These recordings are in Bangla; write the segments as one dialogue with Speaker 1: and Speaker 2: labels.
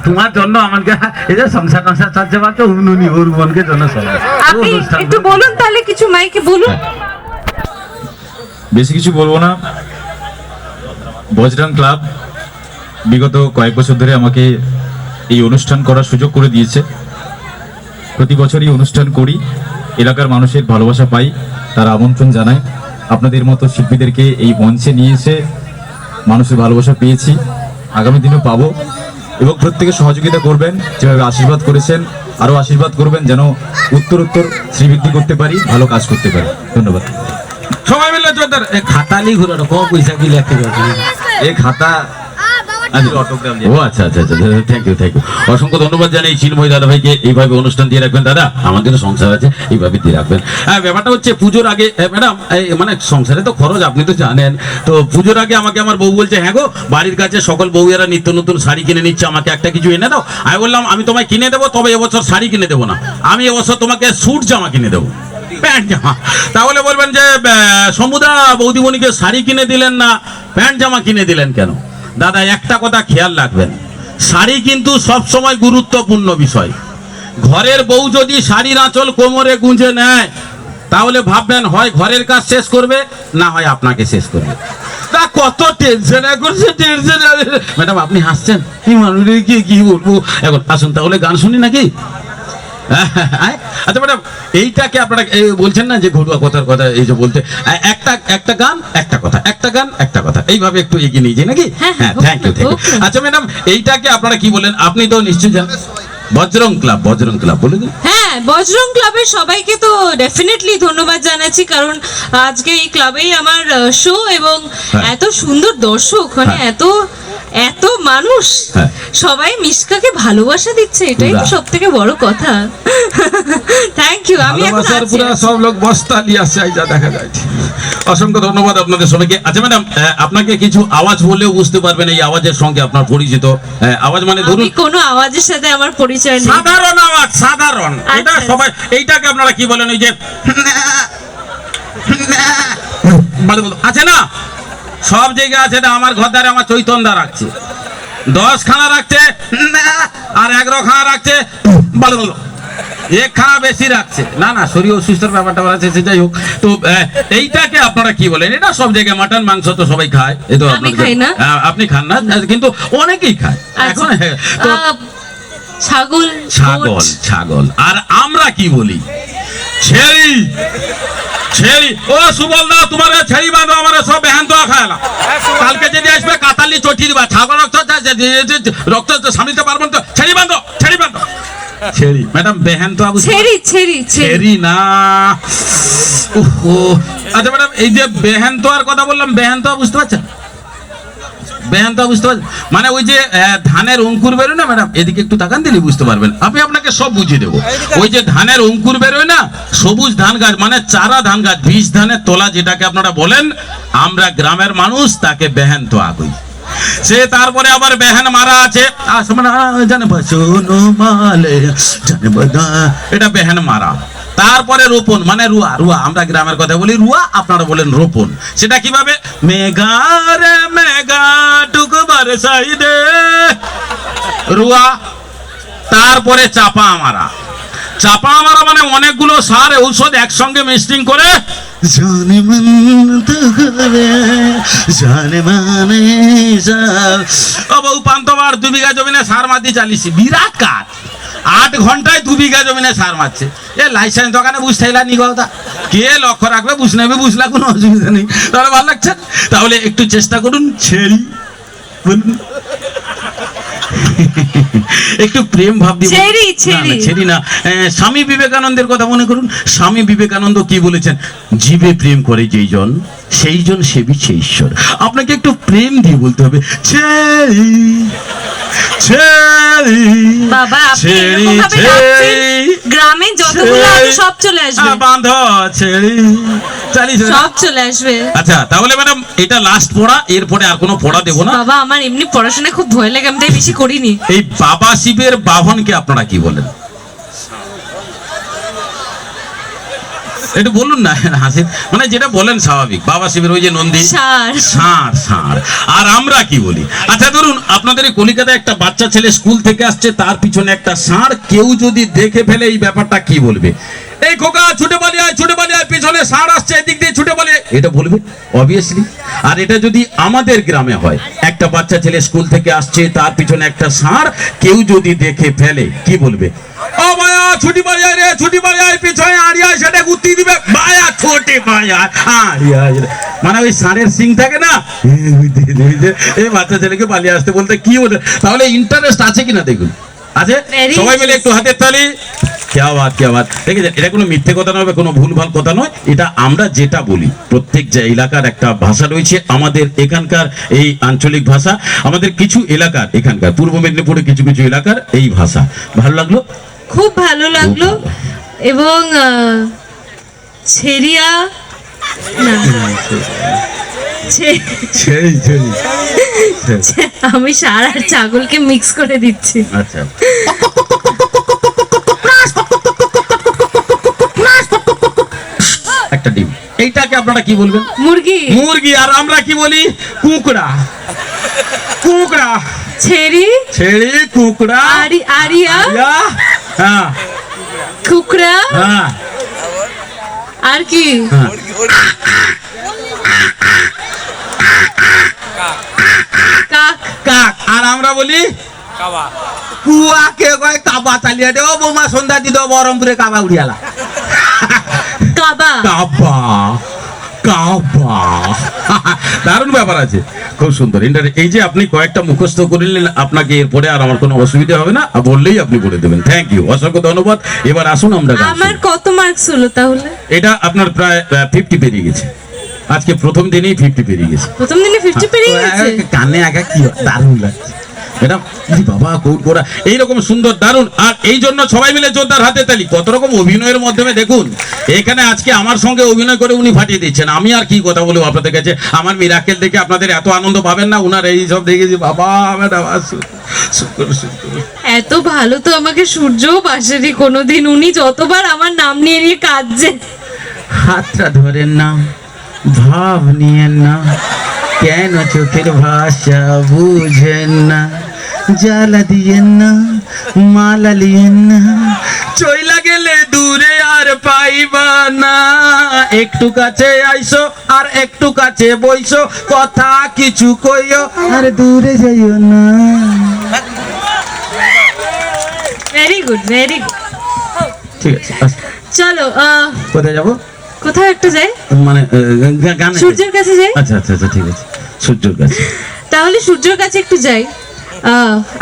Speaker 1: তোমার জন্য আমাকে এই যে সংসার টংসার চলছে বাচ্চা উনুনি ওর বোনকে জন্য
Speaker 2: আপনি একটু বলুন তাহলে কিছু মাইকে বলুন।
Speaker 3: বেশি কিছু বলবো না। বজরং ক্লাব বিগত কয়েক বছর ধরে আমাকে এই অনুষ্ঠান করার সুযোগ করে দিয়েছে। প্রতি বছরই অনুষ্ঠান করি, এলাকার মানুষের ভালোবাসা পাই, তারা আমন্ত্রণ জানায়। আপনাদের মতো শিল্পীদেরকে এই মঞ্চে নিয়ে এসে মানুষের ভালোবাসা পেয়েছি, আগামী দিনেও পাবো। এবং প্রত্যেকে সহযোগিতা করবেন, যেভাবে আশীর্বাদ করেছেন আরও আশীর্বাদ করবেন, যেন উত্তর শ্রীবৃদ্ধি করতে পারি, ভালো কাজ করতে পারি। ধন্যবাদ।
Speaker 1: সবাই মিলে জোরদার খাতালি ঘুরে কম পয়সা কি লেখতে এই খাতা
Speaker 3: ও আচ্ছা আচ্ছা আচ্ছা, থ্যাংক ইউ থ্যাংক ইউ। অসংখ্য ধন্যবাদ জানাই চিন্ময় দাদা ভাইকে। এইভাবে অনুষ্ঠান দিয়ে রাখবেন দাদা, আমাদেরও সংসার আছে, এইভাবে দিয়ে রাখবেন। হ্যাঁ, ব্যাপারটা হচ্ছে পুজোর আগে ম্যাডাম, মানে সংসারে তো খরচ আপনি তো জানেন। তো পুজোর আগে আমাকে আমার বউ বলছে, হ্যাঁ গো বাড়ির কাছে সকল বউয়েরা নিত্য নতুন শাড়ি কিনে নিচ্ছে, আমাকে একটা কিছু এনে দাও। আমি বললাম আমি তোমায় কিনে দেবো, তবে এবছর শাড়ি কিনে দেবো না, আমি এবছর তোমাকে স্যুট জামা কিনে দেবো, প্যান্ট জামা। তাহলে বলবেন যে সমুদা বৌদিমণিকে শাড়ি কিনে দিলেন না, প্যান্ট জামা কিনে দিলেন কেন? দাদা একটা কথা খেয়াল রাখবেন, শাড়ি কিন্তু সব সময় গুরুত্বপূর্ণ বিষয়। ঘরের বউ যদি শাড়ির আঁচল কোমরে গুঁজে নেয়, তাহলে ভাববেন হয় ঘরের কাজ শেষ করবে, না হয় আপনাকে শেষ করবে। তা কত টেনশন করছে, টেনশন। ম্যাডাম আপনি হাসছেন, কি মানুষ কি বলবো এখন। আসুন তাহলে গান শুনি নাকি? আচ্ছা ম্যাডাম, এইটাকে আপনারা বলছেন না যে ঘরোয়া কথার কথা, এই যে বলতে একটা গান একটা কথা, একটা গান একটা কথা, এইভাবে একটু এগিয়ে নিয়ে যাই নাকি? হ্যাঁ, থ্যাংক ইউ থ্যাংক ইউ। আচ্ছা ম্যাডাম, এইটাকে আপনারা কি বলেন? আপনি তো নিশ্চয়ই জানেন বজরং ক্লাব, বজরং ক্লাব বলে দিন।
Speaker 2: হ্যাঁ, বজরং ক্লাবের সবাইকে তো ডেফিনেটলি ধন্যবাদ জানাচ্ছি, কারণ আজকে এই ক্লাবেই আমার শো, এবং এত সুন্দর দর্শক, মানে এত মানুষ, সবাই মিশকাকে ভালোবাসা দিচ্ছে, এটাই তো সব থেকে বড় কথা। Thank you. আমি
Speaker 1: ভালোবাসার পুরো সব লোক বস্তা নিয়ে আসছে, যা দেখা যায়। অসংখ্য ধন্যবাদ আপনাদের সবাইকে। আচ্ছা ম্যাডাম, আপনাকে কিছু আওয়াজ বললেও বুঝতে পারবেন এই আওয়াজের সঙ্গে আপনার পরিচিত। আওয়াজ মানে ধরুন
Speaker 2: কোনো আওয়াজের সাথে আমার পরিচয় নেই,
Speaker 1: সাধারণ আওয়াজ, সাধারণ। এটা সবাই, এইটাকে আপনারা কি বলেন? ওই যে আছে না, সব জায়গায় আছে না। আমার ঘরদারে আমার চৈতনদা রাখছে 10 খানা রাখছে, আর 11 খানা রাখছে, বলো এক খানা বেশি রাখছে। না না, শরীর অসুস্থর ব্যাপারটা আছে, সে যাই হোক। তো এইটাকে আপনারা কি বলেন? এটা সব জায়গায় মাটন মাংস তো সবাই খায়, এই তো আপনি খান না, কিন্তু অনেকেই খায় এখন।
Speaker 2: ছাগল,
Speaker 1: ছাগল, ছাগল। আর আমরা কি বলি? ছেড়ি, ছেড়ি। ও সুবল দা, তোমার ছেড়ি বাঁধো, আমার সব বেহান তো খায়লা। কালকে যদি আসবে কাতালি চটি দিবা, ছাগল রক্ত সামলিতে পারবেন তো, ছেড়ি বাঁধো, ছেড়ি বাঁধো। ছেড়ি ম্যাডাম, বেহান তো ছেড়ি না। আচ্ছা ম্যাডাম, এই যে বেহান তো আর কথা বললাম, বেহান তো বুঝতে পারছেন? বেহান তো বুঝতে পারছেন মানে ওই যে ধানের অঙ্কুর বেরোয় না ম্যাডাম, এদিকে একটু তাকান দিলে বুঝতে পারবেন। আমি আপনাকে সব বুঝিয়ে দেবো। ওই যে ধানের অঙ্কুর বেরোয় না, সবুজ ধান গাছ মানে চারা ধান গাছ, বীজ ধানের তোলা যেটাকে আপনারা বলেন, আমরা গ্রামের মানুষ তাকে বেহান তো আগুই। সে তারপরে আবার বেহান মারা আছে, এটা বেহান মারা। তারপরে রোপণ মানে রুয়া, রুয়া আমরা গ্রামের কথা বলি রুয়া, আপনারা বলেন রোপণ। সেটা কিভাবে? মেঘা রে মেঘা টুক বরসাই দে, রুয়া। তারপরে চাপা মারা। চাপা মারা মানে অনেকগুলো সার ঔষধ একসঙ্গে মিক্সিং করে পান্তবার 2 বিঘা জমিনে সার মাতি চালিয়েছি, বিরাট কাজ। 8 ঘন্টায় 2 বিঘা জমিনে সার মারছে। এ লাইসেন্স দোকানে বুঝতেইলা নি কথা, কে লক্ষ্য রাখবে? বুঝ নেবে, বুঝলা, কোনো অসুবিধা নেই। তাহলে ভালো লাগছে? তাহলে একটু চেষ্টা করুন, ছেড়ি বলুন, একটু প্রেম ভাব দিয়ে ছেড়ি না। স্বামী বিবেকানন্দের কথা মনে করুন। স্বামী বিবেকানন্দ কি বলেছেন? জীবে প্রেম করে যেই জন, সেই জন সেবিছে ঈশ্বর। আপনাকে একটু প্রেম দিয়ে বলতে হবে, ছেড়ি ছেড়ি
Speaker 2: বাবা, ছেড়ি ছেড়ি। গ্রামে যতগুলো আছে সব চলে আসবে,
Speaker 1: বাঁধো ছেড়ি,
Speaker 2: সব চলে আসবে।
Speaker 1: আচ্ছা তাহলে ম্যাডাম, এটা লাস্ট পড়া, এরপরে আর কোনো পড়া দেবো না।
Speaker 2: বাবা, আমার এমনি পড়াশোনা খুব ভয় লাগে, আমি তাই বেশি করিনি।
Speaker 1: এই বাবা শিবের বাহনকে আপনারা কি বলেন? একটু বলুন না হাসি, মানে যেটা বলেন স্বাভাবিক, বাবা শিবের ওই যে নন্দী
Speaker 2: ষাঁড়।
Speaker 1: ষাঁড় ষাঁড়। আর আমরা কি বলি? আচ্ছা ধরুন আপনাদের এই কলিকাতায় একটা বাচ্চা ছেলে স্কুল থেকে আসছে, তার পিছনে একটা ষাঁড়, কেউ যদি দেখে ফেলে এই ব্যাপারটা কি বলবে? এই খোকা ছুটে পালিয়ে আয়, ছুটে পালিয়ে আয়, পিছনে ষাঁড় আসছে, এদিক দিয়ে ছুটে পালিয়ে আয়। এটা বলবে অবভিয়াসলি। আর এটা যদি আমাদের গ্রামে হয়, একটা বাচ্চা ছেলে স্কুল থেকে আসছে, তার পিছনে একটা ষাঁড়, কেউ যদি দেখে ফেলে কি বলবে? ও মায়া ছুটি পালিয়ে আয় রে, ছুটি পালিয়ে আয়, পিছনে আড়িয়া সেটা গুত্তি দিবে, মায়া ছোটে মায়া আড়িয়া। মানে ওই ষাঁড়ের সিং থাকে না, এই বাচ্চা ছেলেকে পালিয়ে আসতে বলতে কি বলে? তাহলে ইন্টারেস্ট আছে কিনা দেখুন, আছে?
Speaker 2: Very
Speaker 1: সবাই মিলে একটু হাতের তালি। क्या बात দেখেছেন, এটা কোনো মিথ্যে কথা নয়, কোনো ভুলভাল কথা নয়, এটা আমরা যেটা বলি। প্রত্যেক যে এলাকার একটা ভাষা রয়েছে, আমাদের এখানকার এই আঞ্চলিক ভাষা, আমাদের কিছু এলাকার এখানকার পূর্ব মেদিনীপুরে কিছু কিছু এলাকার এই ভাষা। ভালো লাগলো?
Speaker 2: খুব ভালো লাগলো। এবং ছেড়িয়া না আমি ষাঁড় আর ছাগলকে মিক্স করে দিচ্ছি।
Speaker 1: আচ্ছা, একটা ডিম, এইটাকে আপনারা কি বলবেন?
Speaker 2: মুরগি।
Speaker 1: মুরগি। আর আমরা কি বলি? কুকড়া। কুকড়া।
Speaker 2: ছেড়ি।
Speaker 1: ছেড়ি, কুকড়া,
Speaker 2: আরিয়া।
Speaker 1: হ্যাঁ
Speaker 2: কুকড়া।
Speaker 1: হ্যাঁ
Speaker 2: আর কি?
Speaker 1: হ্যাঁ।
Speaker 2: কাক।
Speaker 1: কাক। আর আমরা বলি কুয়া, কে কয় কাবা। চালিয়ে দে ও বৌমা, সন্ধ্যা দি দাও, বহরমপুরে কাবা উড়িয়ালা।
Speaker 2: কাবা।
Speaker 1: কাবা, কাবা। দারুণ ব্যাপার আছে, খুব সুন্দর। এই যে আপনি কয়েকটা মুখস্থ করে নিলেন, আপনাকে এরপরে আর আমার কোনো অসুবিধা হবে না, বললেই আপনি বলে দেবেন। থ্যাংক ইউ, অসংখ্য ধন্যবাদ। এবার আসুন আমরা গান
Speaker 2: আমার
Speaker 1: শুনি।
Speaker 2: কত মার্কস হলো তাহলে?
Speaker 1: এটা আপনার প্রায় 50 পেরিয়ে গেছে। আজকে প্রথম দিনেই 50 পেরিয়ে গেছে।
Speaker 2: প্রথম দিনে 50 পেরিয়ে গেছে।
Speaker 1: কানে আগা কি দারুণ লাগছে ম্যাডাম, বাবা কৌড়া এইরকম সুন্দর দারুণ। আর এই জন্য সবাই মিলে জোরদার হাতে তালি। কত রকম অভিনয়ের মাধ্যমে দেখুন, এখানে আজকে আমার সঙ্গে অভিনয় করে উনি ফাটিয়ে দিচ্ছেন। আমি আর কি কথা বলবো আপনাদের কাছে? আমার মিরাকেল দেখে আপনাদের এত আনন্দ পাবেন না, উনার এই সব দেখেছি বাবা ম্যাডাম।
Speaker 2: এত ভালো তো আমাকে সূর্যও বাসেনি কোনোদিন। উনি যতবার আমার নাম নিয়ে নিয়ে কাঁদছে।
Speaker 1: হাতটা ধরেন না, ভাব নিয়েন না, কেন চোখের ভাষা বুঝেন না, জ্বালা দিয়েন না, মালা লিয়েন না, চইলা গেলে দূরে আর পাইবা না, একটু কাছে আইসো আর একটু কাছে বইসো, কথা কিছু কইও আর দূরে যাইও না।
Speaker 2: Very good, very good.
Speaker 1: ঠিক আছে,
Speaker 2: চলো
Speaker 1: কোথায় যাবো?
Speaker 2: কোথাও একটা যাই,
Speaker 1: মানে গান?
Speaker 2: সূর্যের কাছে যাই।
Speaker 1: আচ্ছা আচ্ছা আচ্ছা, ঠিক আছে, সূর্যের কাছে।
Speaker 2: তাহলে সূর্যের কাছে একটু যাই।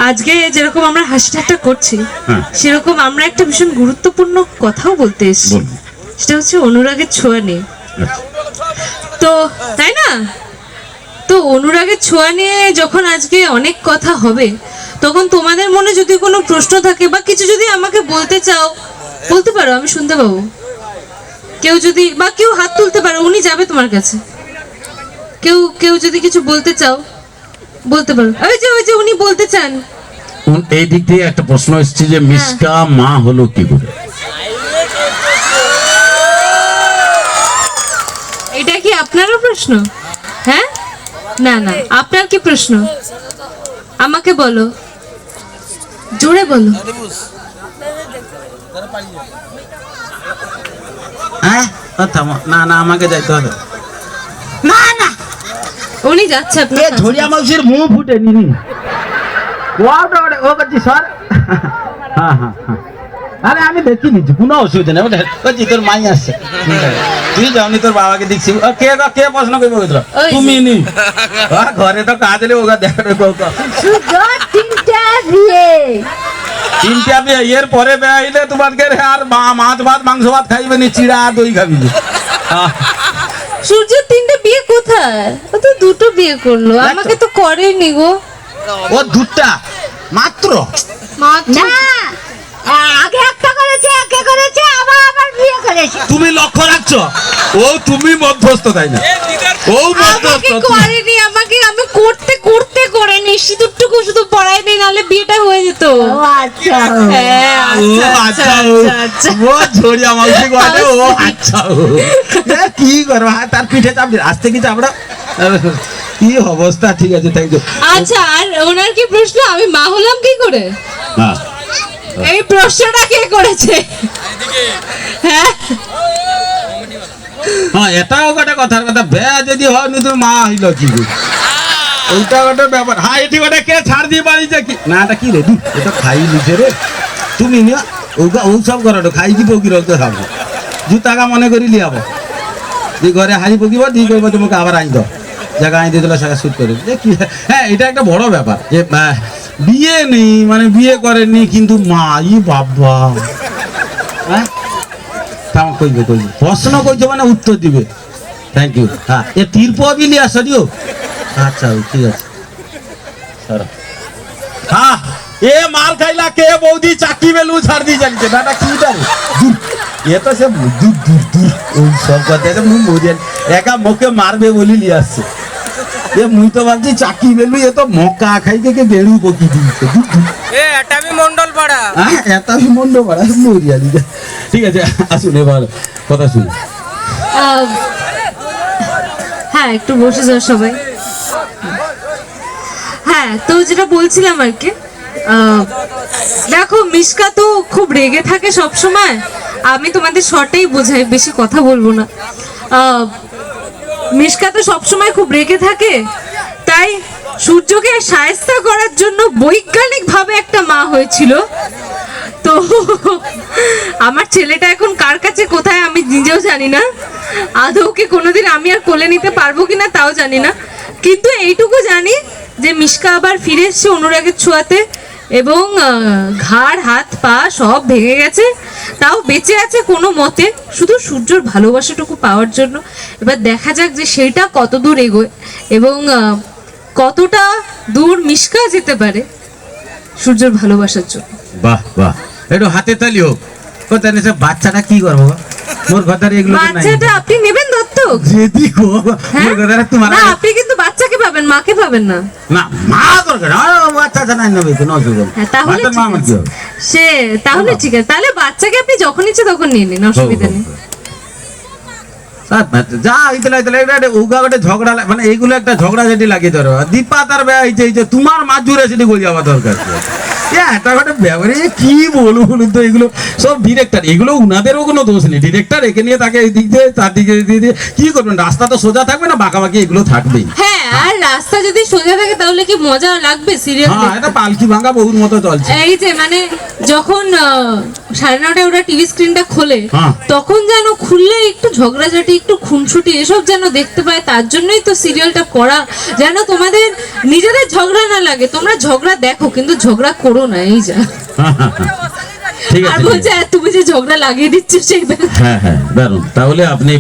Speaker 2: আজকে যেরকম আমরা হাসি ঠাট্টা করছি,
Speaker 1: হ্যাঁ।
Speaker 2: সেরকম আমরা একটা ভীষণ গুরুত্বপূর্ণ কথাও বলতে এসেছি।
Speaker 1: বলুন।
Speaker 2: সেটা হচ্ছে অনুরাগের ছোঁয়া নিয়ে।
Speaker 1: আচ্ছা।
Speaker 2: তো তাই না? তো অনুরাগের ছোঁয়া নিয়ে যখন আজকে অনেক কথা হবে, তখন তোমাদের মনে যদি কোনো প্রশ্ন থাকে বা কিছু যদি আমাকে বলতে চাও, বলতে পারো, আমি শুনতে পাবো। কেউ যদি বা কেউ হাত তুলতে পারো, উনি যাবে তোমার কাছে। কেউ যদি কিছু বলতে চাও, বলতে পারো। ওই যে উনি বলতে চান।
Speaker 1: এই দিক থেকে একটা প্রশ্ন এসেছে যে মিসকা মা হলো কি করে?
Speaker 2: এটা কি আপনারও প্রশ্ন? হ্যাঁ, না না, আপনার কি প্রশ্ন? আমাকে বলো, জোরে বলো।
Speaker 1: হ্যাঁ, না না, আমাকে যাইতে হবে। না না,
Speaker 2: উনি যাচ্ছে আপনার কাছে।
Speaker 1: ঝরিয়া মাউসির মুখ ফুটে নিনি। ও করছি স্যার। হ্যাঁ হ্যাঁ হ্যাঁ, আরে আমি দেখি নিচ্ছি, কোনো অসুবিধা নেই। বলছি তোর মাই আসছে, তুই যাওনি, তোর বাবাকে দেখছি। কে প্রশ্ন করবো? তুমি নি ঘরে তো কাজ রে, ওগা দেখো। তিনটা বিয়ে, এর পরে বেআইলে তোমাকে আর মাছ ভাত মাংস ভাত খাইবে নি, চিড়া আর দই খাবি।
Speaker 2: সূর্যের 3টে বিয়ে কোথায়? ও তো 2টো বিয়ে করলো, আমাকে তো করেনি গো।
Speaker 1: ও 2টা মাত্র?
Speaker 2: না,
Speaker 4: আগে একটা করেছে আবার বিয়ে করেছে।
Speaker 1: তুমি লক্ষ্য রাখছো? ও তুমি মধ্যস্থ, তাই না? ও মধ্যস্থ
Speaker 2: আমাকে করেনি, আমি করতে করেনি, সিঁদুরটুকু শুধু পরা দেয়নি, নাহলে বিয়েটা হয়ে যেত।
Speaker 4: ও আচ্ছা
Speaker 2: হ্যাঁ,
Speaker 1: ও
Speaker 2: আচ্ছা,
Speaker 1: আচ্ছা ও
Speaker 2: আচ্ছা, আচ্ছা।
Speaker 1: ও ঝরিয়া মাউসি করে ও আচ্ছা ও এ, কি করবো হ্যাঁ, তার পিঠে চাপ আসতে কি চাপড়া কি অবস্থা। ঠিক আছে, থ্যাংক ইউ।
Speaker 2: আচ্ছা, আর ওনার কি প্রশ্ন, আমি মা হলাম কি করে?
Speaker 1: হ্যাঁ
Speaker 2: এই প্রশ্নটা কে করেছে? হ্যাঁ,
Speaker 1: হ্যাঁ এটাও একটা কথার কথা, বেয়া যদি হয় নি তুমি মা হইল কি গো? ওইটা একটা ব্যাপার। হ্যাঁ এটি ওটা কে ছাড় দিয়ে বাড়িতে কি না, এটা কি রে এটা খাই লিখে রে তুমি নিয়া ও সব করো খাই কি পকি রক্ত খাবো জুতাকা মনে করি লিয়াবো দি ঘরে হাড়ি পকিব দি করবো তোমাকে আবার আইন দাও জায়গা আইন দিয়ে দিলে সেটা শুট করে যে কি। হ্যাঁ এটা একটা বড় ব্যাপার যে বিয়ে নেই মানে বিয়ে করেননি কিন্তু মা ই বাবা। হ্যাঁ তামা কইবে প্রশ্ন কইছে মানে উত্তর দিবে। Thank you. হ্যাঁ এ তীর্প বিলি আসো দিও। আচ্ছা ঠিক আছে সরো। হ্যাঁ এ মার খাইলা কে বৌদি চাকি বেলু ছাড় দিয়ে জানছে দাদা কি জানি এ তো সে দূর দূর দূর ওই সব কথা এটা মুখ বোঝেন একা মুখে মারবে বলি নিয়ে আসছে এ মুই তো ভাবছি চাকি বেলু এ তো মক্কা খাই থেকে বেড়ু বকি দিয়েছে দূর দূর।
Speaker 5: এ এটা আমি মন্ডল পাড়া।
Speaker 1: হ্যাঁ এটা আমি মন্ড পাড়া মরিয়া দিকে। ঠিক আছে আসুন এবার কথা শুনি।
Speaker 2: হ্যাঁ একটু বসে যাও সবাই। হ্যাঁ তো যেটা বলছিলাম আর কি, দেখো মিশকা তো খুব রেগে থাকে সব সময়। আমি তোমাদের শর্টেই বোঝাই, বেশি কথা বলবো না। মিশকা তো সবসময় খুব রেগে থাকে, তাই সূর্যকে শায়েস্তা করার জন্য বৈজ্ঞানিকভাবে একটা মা হয়েছিল। তো আমার ছেলেটা এখন কার কাছে কোথায় আমি নিজেও জানি না, আদৌ কি কোনোদিন আমি আর কোলে নিতে পারবো কিনা তাও জানি না, কিন্তু এইটুকু জানি যে মিশকা আবার ফিরে এসছে অনুরাগের ছোঁয়াতে, এবং ঘাড় হাত পা সব ভেঙে গেছে, তাও বেঁচে আছে কোনো মতে, শুধু সূর্যর ভালোবাসাটুকু পাওয়ার জন্য। এবার দেখা যাক যে সেইটা কত দূর এগোয় এবং কতটা দূর মিশকা যেতে পারে সূর্যর ভালোবাসার জন্য।
Speaker 1: বাহ বাহ একটু হাতে তালি হোক। কোথায় নিছে বাচ্চাটা কি করবো মোর কথার এগুলো তো নাই
Speaker 2: বাচ্চাটা আপনি নেবেন দত্তক?
Speaker 1: যেদি গো
Speaker 2: হ্যাঁ?
Speaker 1: মোর কথাটা তোমার
Speaker 2: না, আপনি কিন্তু বাচ্চাকে পাবেন, মাকে পাবেন না।
Speaker 1: না মা দরকার বাচ্চা নাই নেবে কোনো অসুবিধা নেই।
Speaker 2: হ্যাঁ, তাহলে
Speaker 1: বাচ্চার মা
Speaker 2: ঠিক
Speaker 1: আমার কি
Speaker 2: আছে।
Speaker 1: হবে?
Speaker 2: সে তাহলে ঠিক আছে, তাহলে বাচ্চাকে আপনি যখন ইচ্ছে তখন নিয়ে নিন, অসুবিধা নেই।
Speaker 1: যা হইতলে এটা উগা গোটে ঝগড়া মানে এইগুলো একটা ঝগড়া যেটি লাগিয়ে ধরো দীপা তার ব্যয় হয়েছে এই যে তোমার মা জুড়ে সেটি গড়ি যাওয়া দরকার। এটা গোটে ব্যাপারে কি বলবো বলুন তো, এগুলো সব ডিরেক্টর, এগুলো উনাদেরও কোনো দোষ নেই। ডিরেক্টর একে নিয়ে তাকে এই দিক দিয়ে তার দিকে দিয়ে কি করবেন, রাস্তা তো সোজা থাকবে না, বাঁকাবাকি এগুলো থাকবেই।
Speaker 2: হ্যাঁ, আর রাস্তা যদি সোজা থাকে তাহলে কি মজা লাগবে সিরিয়াল?
Speaker 1: হ্যাঁ এটা পালকি ভাঙা বহুর মতো চলছে।
Speaker 2: এই যে মানে যখন 9:30টায় ওরা টিভি স্ক্রিনটা খোলে,
Speaker 1: হ্যাঁ।
Speaker 2: তখন যেন খুললে একটু ঝগড়াঝাটি একটু খুনসুটি এসব যেন দেখতে পায়, তার জন্যই তো সিরিয়ালটা করা, যেন তোমাদের নিজেদের ঝগড়া না লাগে। তোমরা ঝগড়া দেখো কিন্তু ঝগড়া করো না, এই যা।
Speaker 1: ঠিক
Speaker 2: আর
Speaker 1: আছে
Speaker 2: বলছে তুমি যে ঝগড়া লাগিয়ে দিচ্ছ সেই
Speaker 3: হ্যাঁ হ্যাঁ দারুন। তাহলে আপনি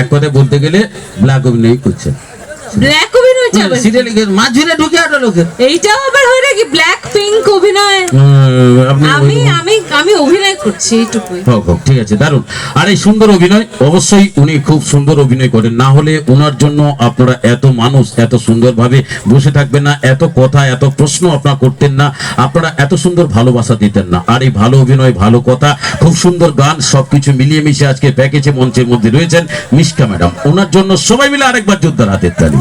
Speaker 3: এক কথায় বলতে গেলে ব্ল্যাক অভিনয় করছেন।
Speaker 2: ব্ল্যাক অভিনয় যাবে,
Speaker 1: সিরিয়াল মাছ ঝুলে ঢুকে আটো লোকের
Speaker 2: এইটাও আবার হয় নাকি ব্ল্যাক পিঙ্ক অভিনয়?
Speaker 3: আপনি
Speaker 2: আমি আমি আমি অভিনয় করছি এইটুকুই।
Speaker 3: হোক হোক, ঠিক আছে দারুন। আর এই সুন্দর অভিনয়, অবশ্যই উনি খুব সুন্দর অভিনয় করেন, না হলে ওনার জন্য আপনারা এত মানুষ এত সুন্দরভাবে বসে থাকবেন না, এত কথা এত প্রশ্ন আপনারা করতেন না, আপনারা এত সুন্দর ভালোবাসা দিতেন না। আর এই ভালো অভিনয়, ভালো কথা, খুব সুন্দর গান, সবকিছু মিলিয়ে মিশে আজকে প্যাকেজে মঞ্চের মধ্যে রয়েছেন মিশকা ম্যাডাম। ওনার জন্য সবাই মিলে আরেকবার যোদ্ধার হাতের তালি।